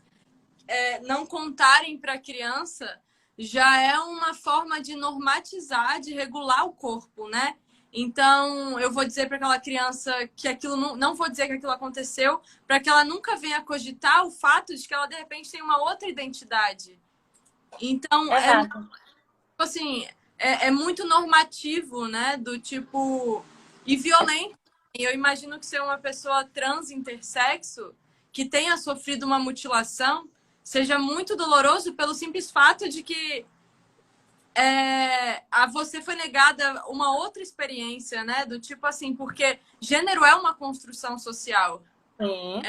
não contarem para a criança já é uma forma de normatizar, de regular o corpo, né? Então, eu vou dizer para aquela criança que aquilo não vou dizer que aquilo aconteceu, para que ela nunca venha cogitar o fato de que ela de repente tem uma outra identidade. Então, Exato. assim, é muito normativo, né? Do tipo. E violento. Eu imagino que ser uma pessoa trans intersexo que tenha sofrido uma mutilação seja muito doloroso pelo simples fato de que a você foi negada uma outra experiência, né? Do tipo assim, porque gênero é uma construção social. Sim,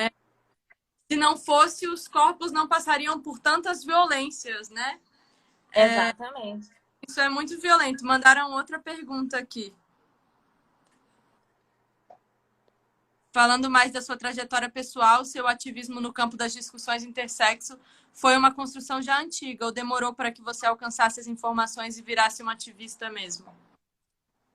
Se não fosse, os corpos não passariam por tantas violências, né? exatamente. Isso é muito violento. Mandaram outra pergunta aqui. falando mais da sua trajetória pessoal, seu ativismo no campo das discussões intersexo foi uma construção já antiga ou demorou para que você alcançasse as informações e virasse uma ativista mesmo?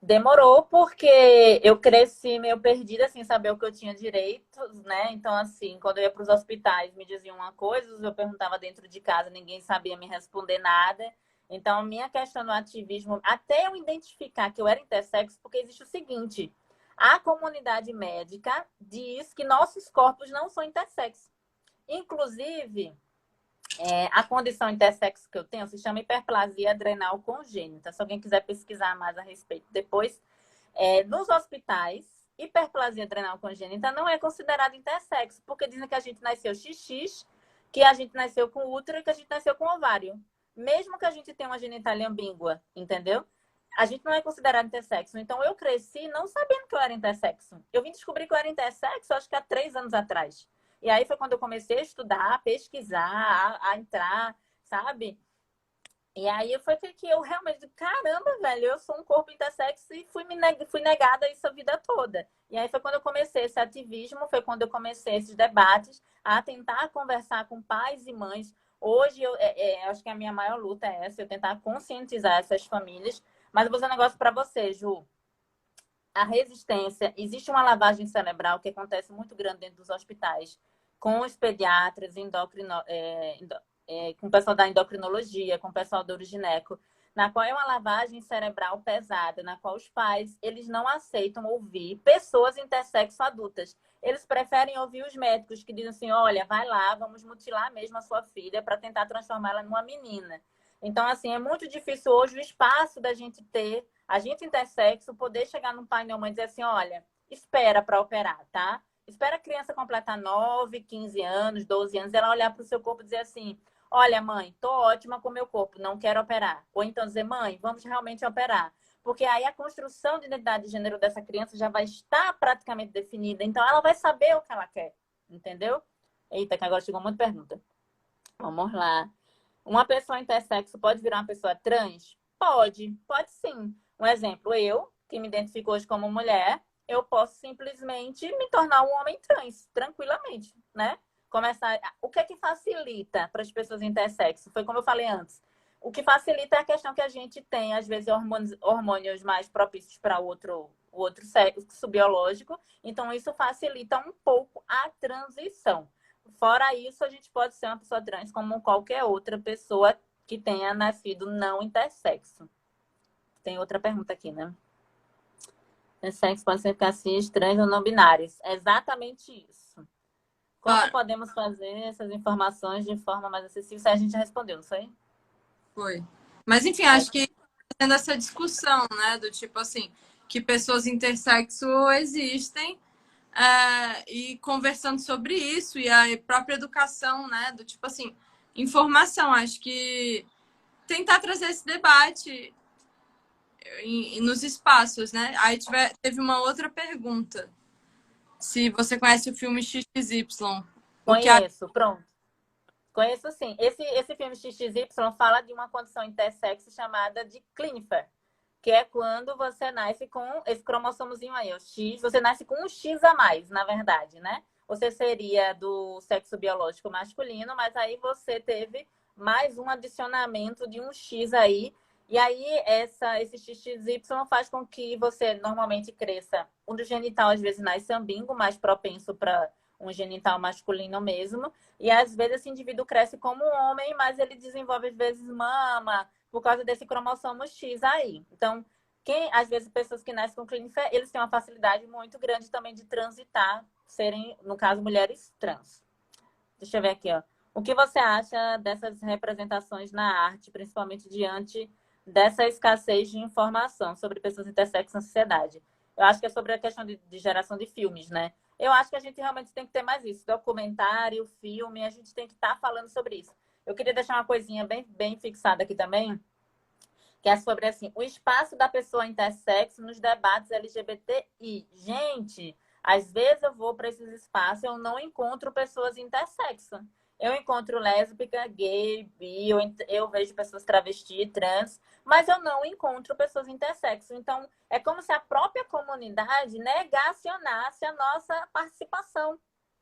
Demorou porque eu cresci meio perdida, sem saber o que eu tinha direitos, né? Então, assim, quando eu ia para os hospitais, me diziam uma coisa, eu perguntava dentro de casa, ninguém sabia me responder nada. Então, minha questão no ativismo, até eu identificar que eu era intersexo, porque existe o seguinte: a comunidade médica diz que nossos corpos não são intersexos. Inclusive, a condição intersexo que eu tenho se chama hiperplasia adrenal congênita. Se alguém quiser pesquisar mais a respeito depois, nos hospitais, hiperplasia adrenal congênita não é considerada intersexo, porque dizem que a gente nasceu XX, que a gente nasceu com útero e que a gente nasceu com ovário. Mesmo que a gente tenha uma genitália ambígua, entendeu? A gente não é considerado intersexo. Então, eu cresci não sabendo que eu era intersexo. Eu vim descobrir que eu era intersexo, acho que há 3 anos atrás. E aí foi quando eu comecei a estudar, a pesquisar, a entrar, sabe? E aí foi que eu realmente, caramba, velho, eu sou um corpo intersexo e fui negada isso a vida toda. E aí foi quando eu comecei esse ativismo, foi quando eu comecei esses debates, a tentar conversar com pais e mães. Hoje, acho que a minha maior luta é essa, eu tentar conscientizar essas famílias. Mas eu vou dizer um negócio para você, Ju. A resistência, existe uma lavagem cerebral que acontece muito grande dentro dos hospitais, com os pediatras, com o pessoal da endocrinologia, com o pessoal do urogineco, na qual é uma lavagem cerebral pesada, na qual os pais, eles não aceitam ouvir pessoas intersexo adultas. Eles preferem ouvir os médicos que dizem assim, olha, vai lá, vamos mutilar mesmo a sua filha para tentar transformá-la numa menina. Então, assim, é muito difícil hoje o espaço da gente ter, a gente intersexo, poder chegar num pai e numa mãe e dizer assim, olha, espera para operar, tá? Espera a criança completar 9, 15 anos, 12 anos, ela olhar para o seu corpo e dizer assim, olha, mãe, tô ótima com o meu corpo, não quero operar. Ou então dizer, mãe, vamos realmente operar. Porque aí a construção de identidade de gênero dessa criança já vai estar praticamente definida. Então, ela vai saber o que ela quer, entendeu? Eita, que agora chegou muita pergunta. Vamos lá. Uma pessoa intersexo pode virar uma pessoa trans? Pode sim. Um exemplo, eu, que me identifico hoje como mulher, eu posso simplesmente me tornar um homem trans, tranquilamente, né? Começar. O que é que facilita para as pessoas intersexo? Foi como eu falei antes. O que facilita é a questão que a gente tem, às vezes, hormônios mais propícios para o outro sexo biológico. Então, isso facilita um pouco a transição. Fora isso, a gente pode ser uma pessoa trans como qualquer outra pessoa que tenha nascido não intersexo. Tem outra pergunta aqui, né? Intersexo pode ser cis, trans ou não binários. É exatamente isso. Como Claro, podemos fazer essas informações de forma mais acessível? Se a gente já respondeu, não foi? foi. Mas enfim, acho que tendo essa discussão, né, do tipo assim, que pessoas intersexo existem, e conversando sobre isso e a própria educação, né, do tipo assim, informação, acho que tentar trazer esse debate nos espaços, né? Aí teve uma outra pergunta. Se você conhece o filme XXY, o que Conheço, pronto. Conheço sim. Esse filme XXY fala de uma condição intersexo chamada de Klinefelter, que é quando você nasce com esse cromossomozinho aí, o X, você nasce com um X a mais, na verdade, né? Você seria do sexo biológico masculino, mas aí você teve mais um adicionamento de um X aí. E aí, esse XXY faz com que você normalmente cresça. O do genital, às vezes, nasce ambíguo, mais propenso para um genital masculino mesmo. E às vezes esse indivíduo cresce como um homem, mas ele desenvolve, às vezes, mama, por causa desse cromossomo X aí. Então, às vezes, pessoas que nascem com Klinefelter, eles têm uma facilidade muito grande também de transitar, serem, no caso, mulheres trans. Deixa eu ver aqui, ó. O que você acha dessas representações na arte, principalmente diante dessa escassez de informação sobre pessoas intersexo na sociedade? Eu acho que é sobre a questão de geração de filmes, né? Eu acho que a gente realmente tem que ter mais isso. Documentário, filme, a gente tem que estar falando sobre isso. Eu queria deixar uma coisinha bem, bem fixada aqui também, que é sobre assim, o espaço da pessoa intersexo nos debates LGBTI. Gente, às vezes eu vou para esses espaços e eu não encontro pessoas intersexo. Eu encontro lésbica, gay, bi, eu vejo pessoas travesti, trans, mas eu não encontro pessoas intersexo. Então, é como se a própria comunidade negacionasse a nossa participação,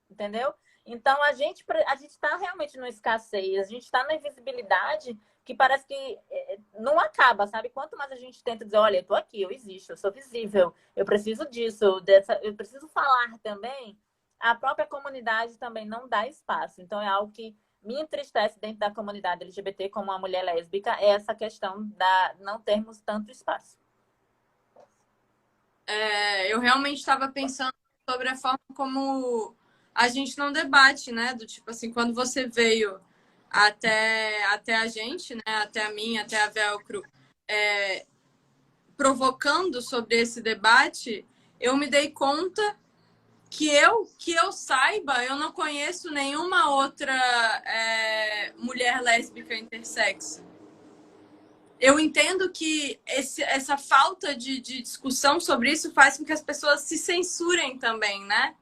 entendeu? Então, a gente está realmente numa escassez, a gente está na invisibilidade que parece que não acaba, sabe? Quanto mais a gente tenta dizer, olha, eu tô aqui, eu existo, eu sou visível, eu preciso disso, eu preciso falar também, a própria comunidade também não dá espaço. Então, é algo que me entristece dentro da comunidade LGBT como uma mulher lésbica, é essa questão da não termos tanto espaço. Eu realmente estava pensando sobre a forma como a gente não debate, né? Do tipo assim, quando você veio até a gente, né? Até a mim, até a Velcro, provocando sobre esse debate, eu me dei conta que eu saiba, eu não conheço nenhuma outra mulher lésbica intersexo. Eu entendo que essa falta de discussão sobre isso faz com que as pessoas se censurem também, né?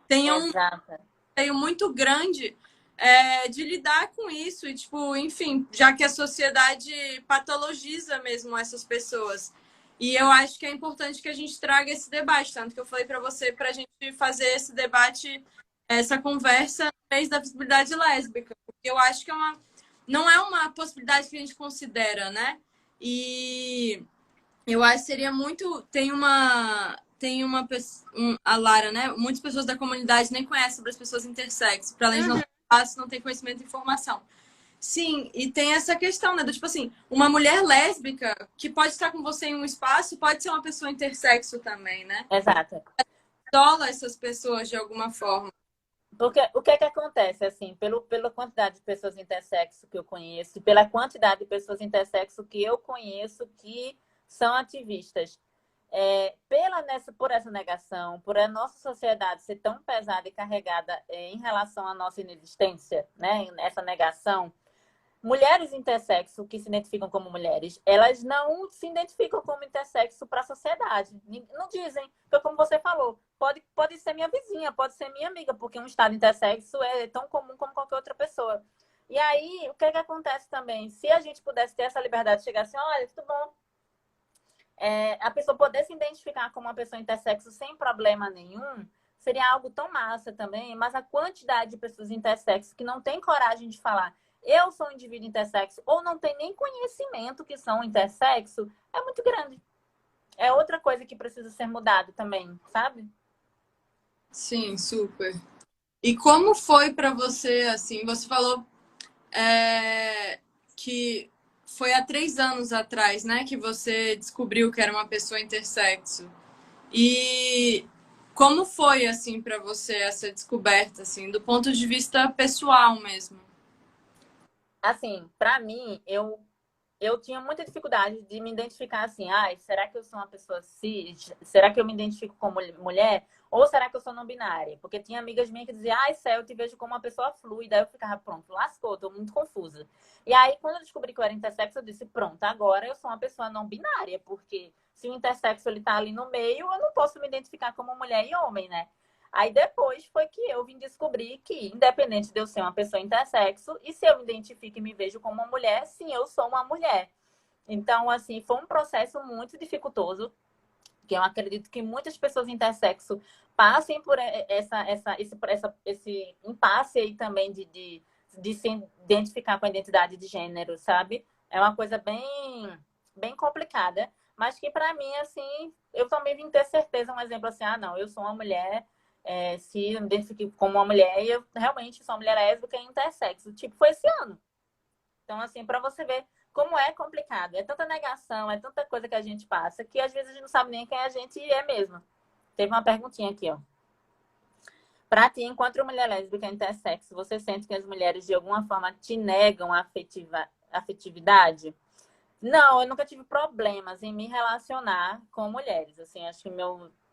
Tenham um Exato. receio muito grande de lidar com isso e, tipo, enfim, já que a sociedade patologiza mesmo essas pessoas. E eu acho que é importante que a gente traga esse debate, tanto que eu falei para você, para a gente fazer esse debate, essa conversa, desde da visibilidade lésbica, porque eu acho que não é uma possibilidade que a gente considera, né? E eu acho que seria muito. A Lara, né? Muitas pessoas da comunidade nem conhecem sobre as pessoas intersexo, para além de não ter espaço, não ter conhecimento e informação. Sim, e tem essa questão, né? Do tipo assim, uma mulher lésbica que pode estar com você em um espaço pode ser uma pessoa intersexo também, né? Exato. Isola essas pessoas de alguma forma. Porque o que é que acontece, assim, pela quantidade de pessoas intersexo que eu conheço, pela quantidade de pessoas intersexo que eu conheço que são ativistas, por essa negação, por a nossa sociedade ser tão pesada e carregada em relação à nossa inexistência, né, essa negação, mulheres intersexo que se identificam como mulheres, elas não se identificam como intersexo para a sociedade. Não dizem, porque como você falou, pode ser minha vizinha, pode ser minha amiga, porque um estado intersexo é tão comum como qualquer outra pessoa. E aí, o que é que acontece também? Se a gente pudesse ter essa liberdade de chegar assim, olha, tudo bom, a pessoa poder se identificar como uma pessoa intersexo sem problema nenhum, seria algo tão massa também, mas a quantidade de pessoas intersexo que não tem coragem de falar eu sou um indivíduo intersexo ou não tem nem conhecimento que são intersexo é muito grande. É outra coisa que precisa ser mudado também, sabe? Sim, super. E como foi para você, assim, você falou que foi há 3 anos atrás, né, que você descobriu que era uma pessoa intersexo. E como foi, assim, para você essa descoberta, assim, do ponto de vista pessoal mesmo? Assim, para mim, eu tinha muita dificuldade de me identificar assim, ai, será que eu sou uma pessoa cis? Será que eu me identifico como mulher? Ou será que eu sou não binária? Porque tinha amigas minhas que diziam, ai, Céu, eu te vejo como uma pessoa fluida. Aí eu ficava, pronto, lascou, tô muito confusa. E aí, quando eu descobri que eu era intersexo, eu disse, pronto, agora eu sou uma pessoa não binária, porque se o intersexo ele tá ali no meio, eu não posso me identificar como mulher e homem, né? Aí depois foi que eu vim descobrir que, independente de eu ser uma pessoa intersexo, e se eu me identifico e me vejo como uma mulher, sim, eu sou uma mulher. Então, assim, foi um processo muito dificultoso, que eu acredito que muitas pessoas intersexo passem por esse impasse aí também de se identificar com a identidade de gênero, sabe? É uma coisa bem complicada, mas que para mim, assim, eu também vim ter certeza, um exemplo assim, ah, não, eu sou uma mulher, se eu me identifico como uma mulher, e eu realmente sou uma mulher lésbica e intersexo. Tipo, foi esse ano. Então, assim, para você ver como é complicado. É tanta negação, é tanta coisa que a gente passa, que às vezes a gente não sabe nem quem a gente é mesmo. Teve uma perguntinha aqui, ó. Para ti, enquanto mulher lésbica intersexo, você sente que as mulheres de alguma forma te negam a afetividade? Não, eu nunca tive problemas em me relacionar com mulheres. Assim, acho que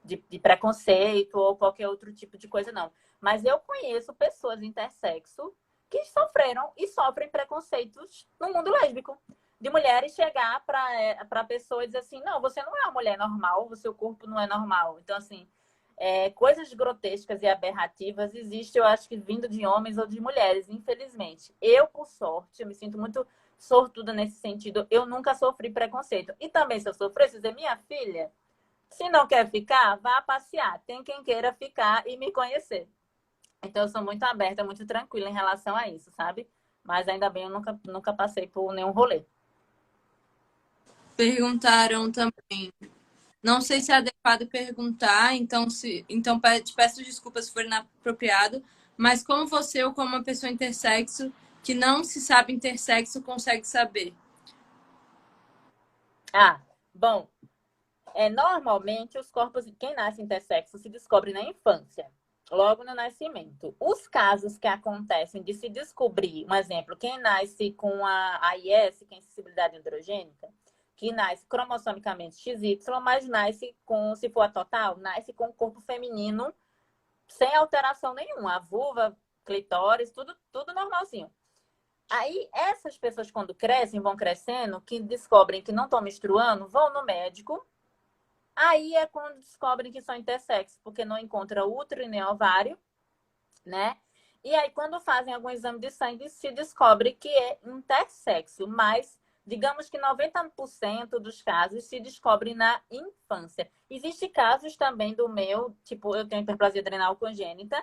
de preconceito ou qualquer outro tipo de coisa, não. Mas eu conheço pessoas intersexo que sofreram e sofrem preconceitos no mundo lésbico. De mulheres chegar para a pessoa e dizer assim, não, você não é uma mulher normal, o seu corpo não é normal. Então, assim, coisas grotescas e aberrativas existem, eu acho que vindo de homens ou de mulheres, infelizmente. Eu, por sorte, eu me sinto muito sortuda nesse sentido. Eu nunca sofri preconceito. E também, se eu sofresse, dizer, minha filha, se não quer ficar, vá passear. Tem quem queira ficar e me conhecer. Então, eu sou muito aberta, muito tranquila em relação a isso, sabe? Mas ainda bem, eu nunca passei por nenhum rolê. Perguntaram também. Não sei se é adequado perguntar, então te peço desculpas se for inapropriado, mas como você ou como uma pessoa intersexo que não se sabe intersexo consegue saber? Ah, bom, normalmente os corpos, quem nasce intersexo se descobre na infância, logo no nascimento. Os casos que acontecem de se descobrir, um exemplo, quem nasce com a IS, que é insensibilidade androgênica, que nasce cromossomicamente XY, mas nasce com, se for a total, nasce com o corpo feminino sem alteração nenhuma. A vulva, clitóris, tudo normalzinho. Aí, essas pessoas, quando crescem, vão crescendo, que descobrem que não estão menstruando, vão no médico. Aí é quando descobrem que são intersexos, porque não encontra útero e nem ovário, né? E aí, quando fazem algum exame de sangue, se descobre que é intersexo, mas digamos que 90% dos casos se descobre na infância. Existem casos também do meu, tipo, eu tenho hiperplasia adrenal congênita,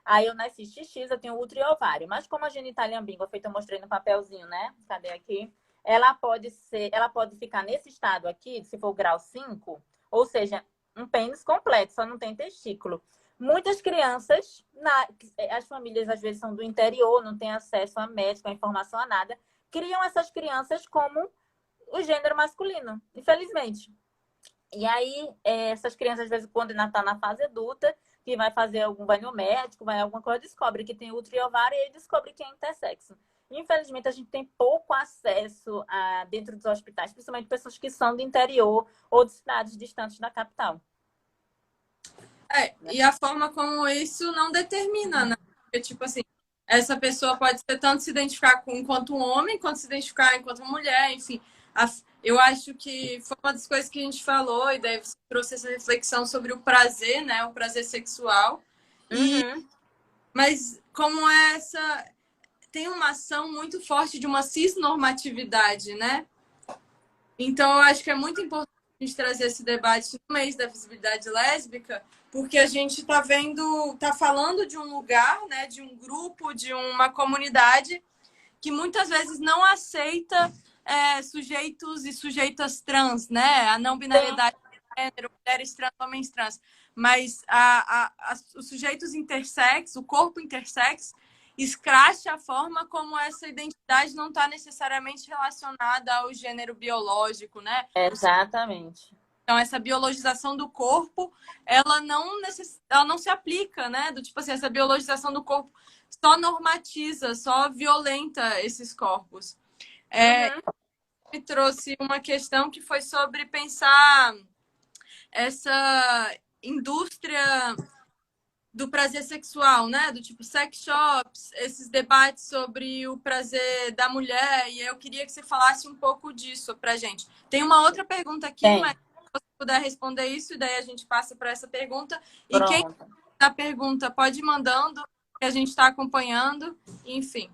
aí eu nasci XX, eu tenho útero e ovário, mas como a genitália ambígua, feito eu mostrei no papelzinho, né? Cadê aqui? Ela pode ficar nesse estado aqui, se for o grau 5, ou seja, um pênis completo, só não tem testículo. Muitas crianças, as famílias às vezes são do interior, não têm acesso a médico, a informação, a nada, criam essas crianças como o gênero masculino, infelizmente. E aí, essas crianças, às vezes, quando ainda está na fase adulta, que vai no médico, vai alguma coisa, descobre que tem útero e ovário e aí descobre que é intersexo. Infelizmente, a gente tem pouco acesso dentro dos hospitais, principalmente pessoas que são do interior ou de cidades distantes da capital. E a forma como isso não determina, né? Porque, tipo assim, essa pessoa pode ser tanto se identificar enquanto um homem, quanto se identificar enquanto uma mulher, enfim. Eu acho que foi uma das coisas que a gente falou, e daí você trouxe essa reflexão sobre o prazer, né? O prazer sexual. Uhum. Mas como essa tem uma ação muito forte de uma cisnormatividade, né? Então, eu acho que é muito importante a gente trazer esse debate no mês da visibilidade lésbica, porque a gente está falando de um lugar, né, de um grupo, de uma comunidade que muitas vezes não aceita sujeitos e sujeitas trans, né? A não binariedade de gênero, mulheres trans, homens trans. Mas os sujeitos intersexo, o corpo intersexo, escracha a forma como essa identidade não está necessariamente relacionada ao gênero biológico, né? Exatamente. Então, essa biologização do corpo, ela não se aplica, né? Do tipo assim, essa biologização do corpo só normatiza, só violenta esses corpos. Me trouxe uma questão que foi sobre pensar essa indústria do prazer sexual, né? Do tipo sex shops, esses debates sobre o prazer da mulher. E eu queria que você falasse um pouco disso pra gente. Tem uma outra pergunta aqui, mas se você puder responder isso, e daí a gente passa para essa pergunta. E Pronto. quem a pergunta pode ir mandando, que a gente está acompanhando, enfim.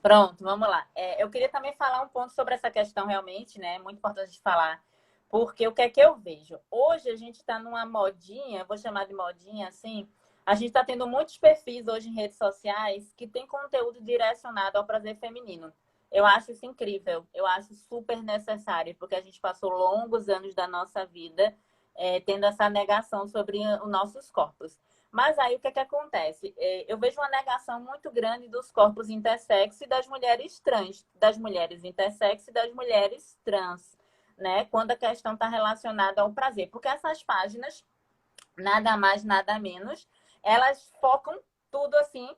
Pronto, vamos lá. Eu queria também falar um ponto sobre essa questão realmente, né? Muito importante de falar, porque o que é que eu vejo? Hoje a gente está numa modinha, vou chamar de modinha assim, a gente está tendo muitos perfis hoje em redes sociais que tem conteúdo direcionado ao prazer feminino. Eu acho isso incrível, eu acho super necessário, porque a gente passou longos anos da nossa vida tendo essa negação sobre os nossos corpos. Mas aí o que é que acontece? Eu vejo uma negação muito grande dos corpos intersexo e das mulheres trans, das mulheres intersexo e das mulheres trans, né? Quando a questão está relacionada ao prazer. Porque essas páginas, nada mais, nada menos, elas focam tudo assim,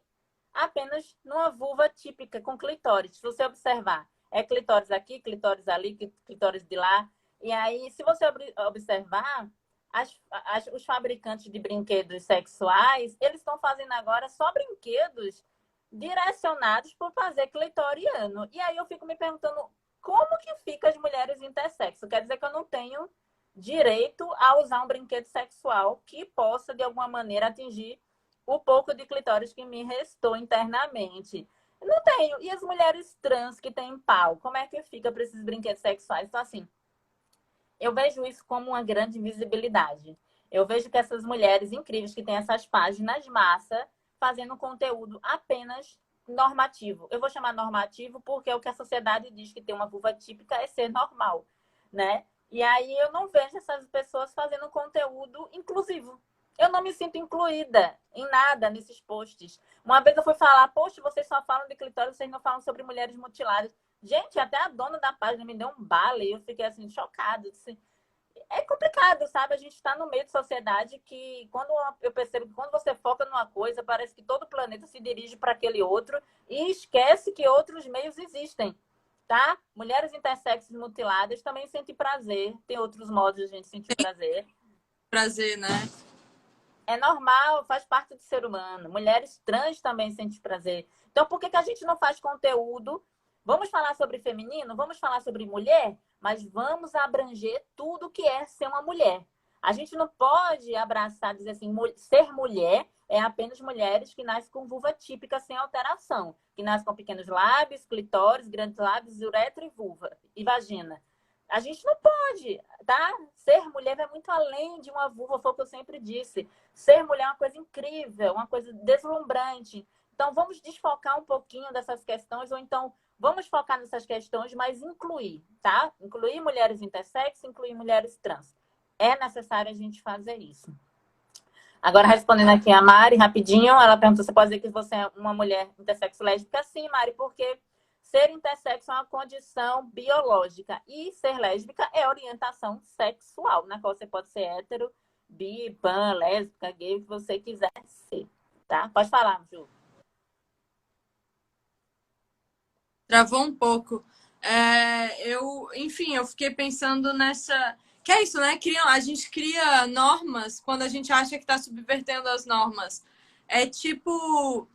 apenas numa vulva típica com clitóris. Se você observar, é clitóris aqui, clitóris ali, clitóris de lá. E aí, se você observar, os fabricantes de brinquedos sexuais, eles estão fazendo agora só brinquedos direcionados para o prazer clitoriano. E aí eu fico me perguntando como que fica as mulheres intersexo. Quer dizer que eu não tenho direito a usar um brinquedo sexual que possa, de alguma maneira, atingir o pouco de clitóris que me restou internamente. Não tenho. E as mulheres trans que têm pau, como é que fica para esses brinquedos sexuais? Então, assim, eu vejo isso como uma grande visibilidade. Eu vejo que essas mulheres incríveis que têm essas páginas massa fazendo conteúdo apenas normativo. Eu vou chamar normativo porque é o que a sociedade diz que ter uma vulva típica é ser normal, né? E aí eu não vejo essas pessoas fazendo conteúdo inclusivo. Eu não me sinto incluída em nada nesses posts. Uma vez eu fui falar, poxa, vocês só falam de clitóris, vocês não falam sobre mulheres mutiladas. Gente, até a dona da página me deu um bala e eu fiquei assim, chocada. É complicado, sabe? A gente está no meio de sociedade que, quando eu percebo que quando você foca numa coisa, parece que todo o planeta se dirige para aquele outro e esquece que outros meios existem, tá? Mulheres intersexos mutiladas também sentem prazer. Tem outros modos de a gente sentir prazer. Prazer, né? É normal, faz parte do ser humano. Mulheres trans também sentem prazer. Então, por que que a gente não faz conteúdo? Vamos falar sobre feminino? Vamos falar sobre mulher? Mas vamos abranger tudo que é ser uma mulher. A gente não pode abraçar, dizer assim, ser mulher é apenas mulheres que nascem com vulva típica sem alteração. Que nascem com pequenos lábios, clitóris, grandes lábios, uretra e vulva. E vagina. A gente não pode, tá? Ser mulher vai muito além de uma vulva, foi o que eu sempre disse. Ser mulher é uma coisa incrível, uma coisa deslumbrante. Então, vamos desfocar um pouquinho dessas questões, ou então vamos focar nessas questões, mas incluir, tá? Incluir mulheres intersexo, incluir mulheres trans. É necessário a gente fazer isso. Agora, respondendo aqui a Mari, rapidinho, ela perguntou: você pode dizer que você é uma mulher intersexo lésbica? Sim, Mari, porque ser intersexo é uma condição biológica e ser lésbica é orientação sexual, na qual você pode ser hétero, bi, pan, lésbica, gay, o que você quiser ser, tá? Pode falar, Ju. Travou um pouco. Enfim, eu fiquei pensando nessa. Que é isso, né? A gente cria normas quando a gente acha que está subvertendo as normas. É tipo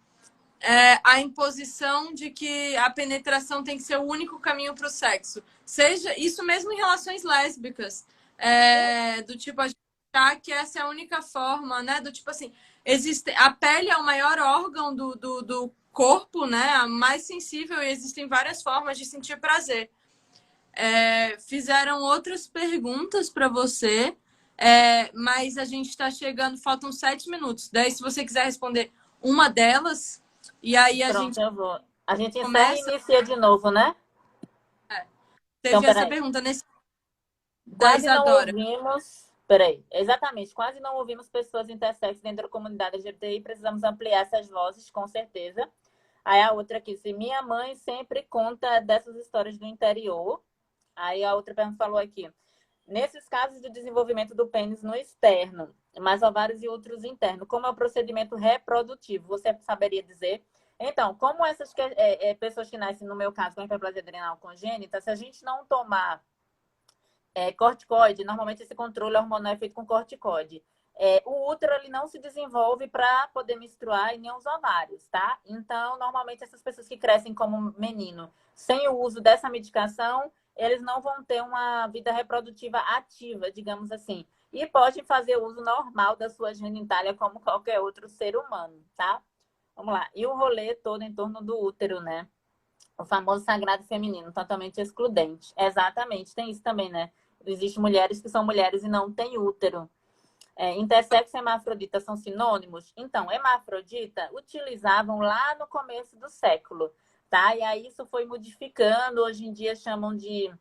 a imposição de que a penetração tem que ser o único caminho para o sexo. Seja isso mesmo em relações lésbicas. Do tipo, a gente achar que essa é a única forma, né? Do tipo assim, a pele é o maior órgão do corpo, né? A mais sensível, e existem várias formas de sentir prazer. Fizeram outras perguntas para você, mas a gente está chegando, faltam 7 minutos. Daí, se você quiser responder uma delas, e aí a Pronto, gente eu vou. A gente encerra e começa. inicia de novo, né? Então, Teve essa peraí. pergunta da Quase não Isadora. ouvimos. Peraí, exatamente, quase não ouvimos pessoas intersexo dentro da comunidade LGBTI. Precisamos ampliar essas vozes, com certeza. Aí a outra aqui, se minha mãe sempre conta dessas histórias do interior. Aí a outra pergunta falou aqui: nesses casos de desenvolvimento do pênis no externo, mas ovários e outros internos, como é o procedimento reprodutivo? Você saberia dizer? Então, como essas pessoas que nascem, no meu caso, com hiperplasia adrenal congênita, se a gente não tomar corticoide, normalmente esse controle hormonal é feito com corticoide. O útero ele não se desenvolve para poder menstruar e nem os ovários, tá? Então, normalmente essas pessoas que crescem como menino sem o uso dessa medicação, eles não vão ter uma vida reprodutiva ativa, digamos assim. E podem fazer uso normal da sua genitália como qualquer outro ser humano, tá? Vamos lá. E o rolê todo em torno do útero, né? O famoso sagrado feminino, totalmente excludente. Exatamente, tem isso também, né? Existem mulheres que são mulheres e não têm útero. Intersexo e hermafrodita são sinônimos? Então, hermafrodita utilizavam lá no começo do século, tá? E aí isso foi modificando, hoje em dia chamam de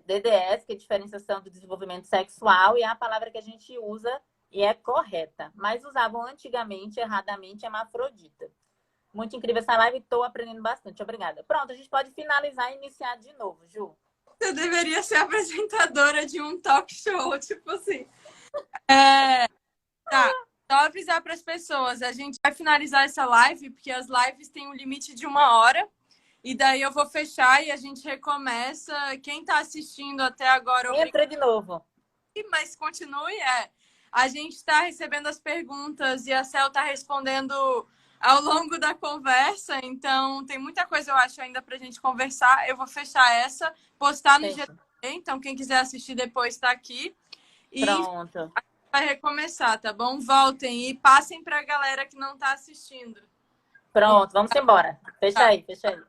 DDS, que é diferenciação do desenvolvimento sexual, e é a palavra que a gente usa e é correta. Mas usavam antigamente, erradamente, hermafrodita. Muito incrível essa live, estou aprendendo bastante. Obrigada. Pronto, a gente pode finalizar e iniciar de novo, Ju. Você deveria ser apresentadora de um talk show, tipo assim. Tá, só avisar para as pessoas. A gente vai finalizar essa live, porque as lives têm um limite de 1 hora. E daí eu vou fechar e a gente recomeça. Quem está assistindo até agora, Entra de novo. mas continue. A gente está recebendo as perguntas e a Cel está respondendo ao longo da conversa. Então, tem muita coisa, eu acho, ainda para a gente conversar. Eu vou fechar essa, postar no Fecha. Então, quem quiser assistir depois está aqui. E Pronto. vai recomeçar, tá bom? Voltem e passem para a galera que não está assistindo. Pronto, vamos embora. Fecha aí, fecha aí.